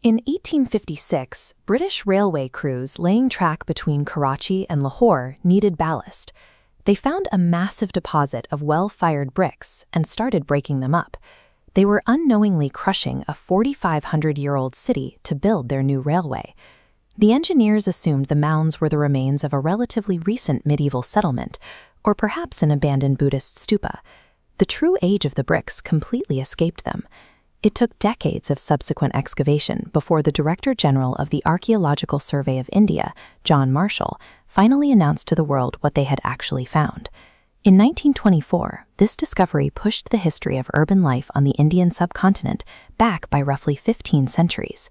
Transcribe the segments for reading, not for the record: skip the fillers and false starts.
In 1856, British railway crews laying track between Karachi and Lahore needed ballast. They found a massive deposit of well-fired bricks and started breaking them up. They were unknowingly crushing a 4,500-year-old city to build their new railway. The engineers assumed the mounds were the remains of a relatively recent medieval settlement, or perhaps an abandoned Buddhist stupa. The true age of the bricks completely escaped them. It took decades of subsequent excavation before the Director General of the Archaeological Survey of India, John Marshall, finally announced to the world what they had actually found. In 1924, this discovery pushed the history of urban life on the Indian subcontinent back by roughly 15 centuries.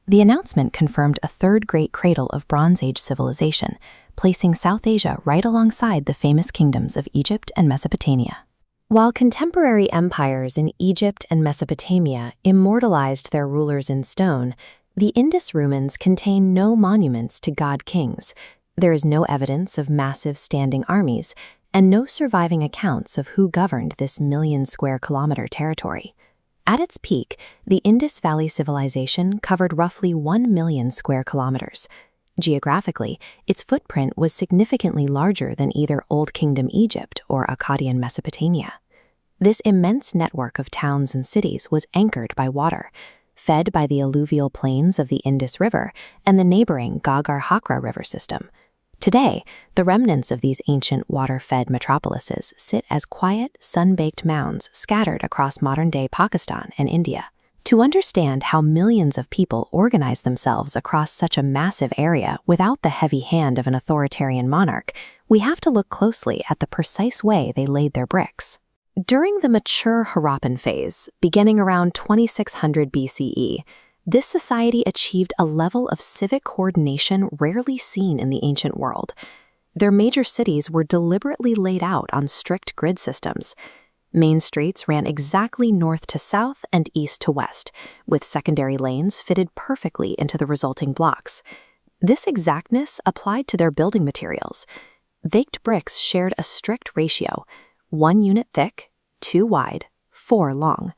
The announcement confirmed a third great cradle of Bronze Age civilization, placing South Asia right alongside the famous kingdoms of Egypt and Mesopotamia. While contemporary empires in Egypt and Mesopotamia immortalized their rulers in stone, the Indus ruins contain no monuments to god-kings. There is no evidence of massive standing armies, and no surviving accounts of who governed this million-square-kilometer territory. At its peak, the Indus Valley civilization covered roughly 1 million square kilometers. Geographically, its footprint was significantly larger than either Old Kingdom Egypt or Akkadian Mesopotamia. This immense network of towns and cities was anchored by water, fed by the alluvial plains of the Indus River and the neighboring Ghaggar-Hakra river system. Today, the remnants of these ancient water-fed metropolises sit as quiet, sun-baked mounds scattered across modern-day Pakistan and India. To understand how millions of people organize themselves across such a massive area without the heavy hand of an authoritarian monarch, we have to look closely at the precise way they laid their bricks. During the mature Harappan phase, beginning around 2600 BCE, this society achieved a level of civic coordination rarely seen in the ancient world. Their major cities were deliberately laid out on strict grid systems. Main streets ran exactly north to south and east to west, with secondary lanes fitted perfectly into the resulting blocks. This exactness applied to their building materials. Baked bricks shared a strict ratio: 1 unit thick, 2 wide, 4 long.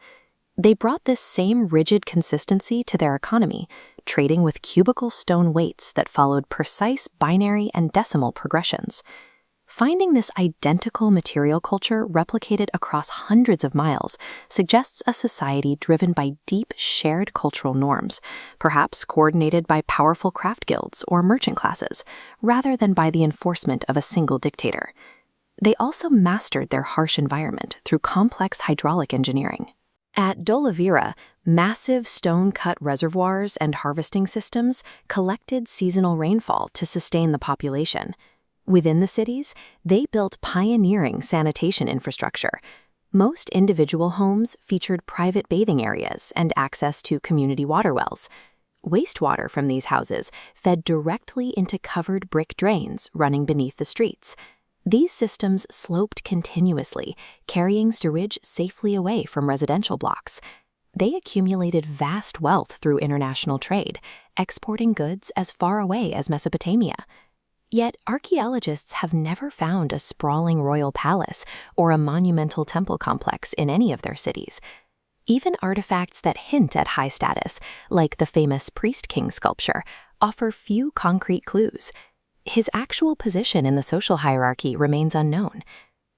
They brought this same rigid consistency to their economy, trading with cubical stone weights that followed precise binary and decimal progressions. Finding this identical material culture replicated across hundreds of miles suggests a society driven by deep shared cultural norms, perhaps coordinated by powerful craft guilds or merchant classes, rather than by the enforcement of a single dictator. They also mastered their harsh environment through complex hydraulic engineering. At Dholavira, massive stone-cut reservoirs and harvesting systems collected seasonal rainfall to sustain the population. Within the cities, they built pioneering sanitation infrastructure. Most individual homes featured private bathing areas and access to community water wells. Wastewater from these houses fed directly into covered brick drains running beneath the streets. These systems sloped continuously, carrying sewage safely away from residential blocks. They accumulated vast wealth through international trade, exporting goods as far away as Mesopotamia. Yet archaeologists have never found a sprawling royal palace or a monumental temple complex in any of their cities. Even artifacts that hint at high status, like the famous priest-king sculpture, offer few concrete clues. His actual position in the social hierarchy remains unknown.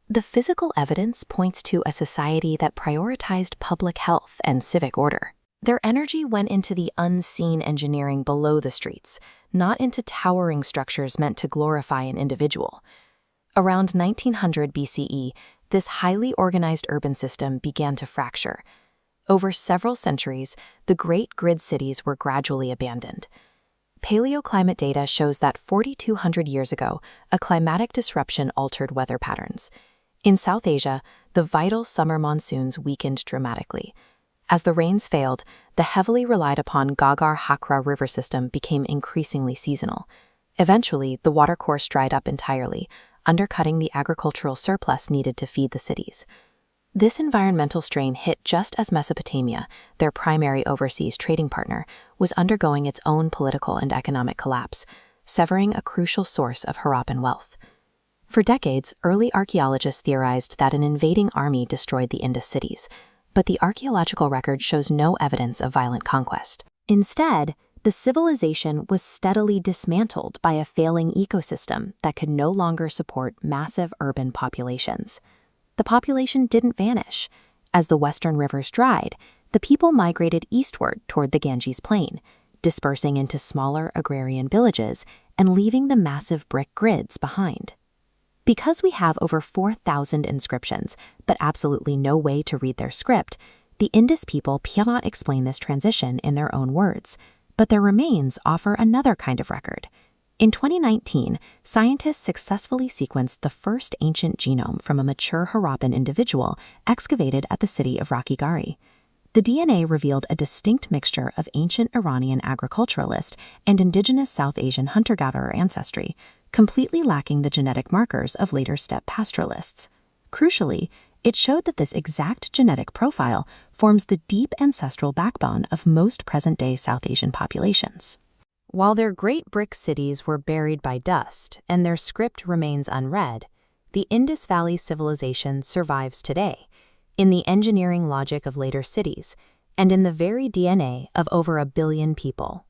The physical evidence points to a society that prioritized public health and civic order. Their energy went into the unseen engineering below the streets, not into towering structures meant to glorify an individual. Around 1900 BCE, this highly organized urban system began to fracture. Over several centuries, the great grid cities were gradually abandoned. Paleoclimate data shows that 4,200 years ago, a climatic disruption altered weather patterns. In South Asia, the vital summer monsoons weakened dramatically. As the rains failed, the heavily relied upon Ghaggar-Hakra river system became increasingly seasonal. Eventually, the watercourse dried up entirely, undercutting the agricultural surplus needed to feed the cities. This environmental strain hit just as Mesopotamia, their primary overseas trading partner, was undergoing its own political and economic collapse, severing a crucial source of Harappan wealth. For decades, early archaeologists theorized that an invading army destroyed the Indus cities, but the archaeological record shows no evidence of violent conquest. Instead, the civilization was steadily dismantled by a failing ecosystem that could no longer support massive urban populations. The population didn't vanish. As the western rivers dried, the people migrated eastward toward the Ganges Plain, dispersing into smaller agrarian villages and leaving the massive brick grids behind. Because we have over 4,000 inscriptions, but absolutely no way to read their script, the Indus people cannot explain this transition in their own words, but their remains offer another kind of record. In 2019, scientists successfully sequenced the first ancient genome from a mature Harappan individual excavated at the city of Rakhigarhi. The DNA revealed a distinct mixture of ancient Iranian agriculturalist and indigenous South Asian hunter-gatherer ancestry, completely lacking the genetic markers of later steppe pastoralists. Crucially, it showed that this exact genetic profile forms the deep ancestral backbone of most present-day South Asian populations. While their great brick cities were buried by dust and their script remains unread, the Indus Valley civilization survives today, in the engineering logic of later cities, and in the very DNA of over 1 billion people.